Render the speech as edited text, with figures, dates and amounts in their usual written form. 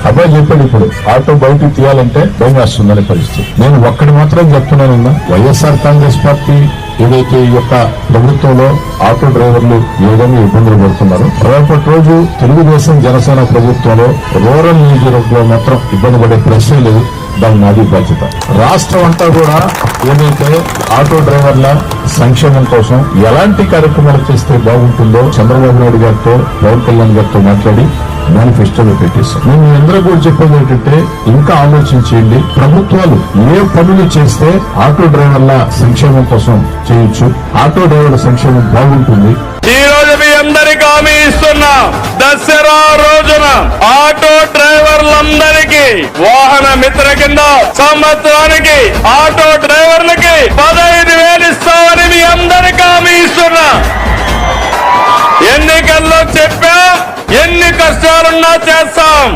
అబ్బాయి చెప్పాడు, ఇప్పుడు ఆటో బయటికి తీయాలంటే భయం వేస్తుందనే పరిస్థితి. నేను ఒక్కడి మాత్రం చెప్తున్నానన్నా, వైఎస్ఆర్ కాంగ్రెస్ పార్టీ ఏదైతే ఈ యొక్క ప్రభుత్వంలో ఆటో డ్రైవర్లు ఏ విధంగా ఇబ్బందులు పడుతున్నారో, రేపటి రోజు తెలుగుదేశం జనసేన ప్రభుత్వంలో రూరల్ నియోజకవర్గంలో మాత్రం ఇబ్బంది పడే ప్రశ్నే లేదు. దాని నాది బాధ్యత. రాష్ట్రం అంతా కూడా ఏదైతే ఆటో డ్రైవర్ల సంక్షేమం కోసం ఎలాంటి కార్యక్రమాలు చేస్తే బాగుంటుందో చంద్రబాబు నాయుడు గారితో, పవన్ కళ్యాణ్ గారితో మాట్లాడి మేనిఫెస్టోలో పెట్టేశాం. మేము అందరూ కూడా చెప్పేది ఏంటంటే, ఇంకా ఆలోచించేయండి. ప్రభుత్వాలు ఏ పనులు చేస్తే ఆటో డ్రైవర్ల సంక్షేమం కోసం చేయొచ్చు, ఆటో డ్రైవర్ల సంక్షేమం బాగుంటుంది. ఈ రోజు మీ అందరికీ హామీ ఇస్తున్నా, దసరా రోజున ఆటో డ్రైవర్లందరికీ వాహన మిత్ర కింద సంవత్సరానికి ఆటో డ్రైవర్లకి 15,000 ఇస్తామని మీ అందరికీ హామీ ఇస్తున్నా. ఎన్నికల్లో చెప్పా, ఎన్ని కష్టాలున్నా చేస్తాం.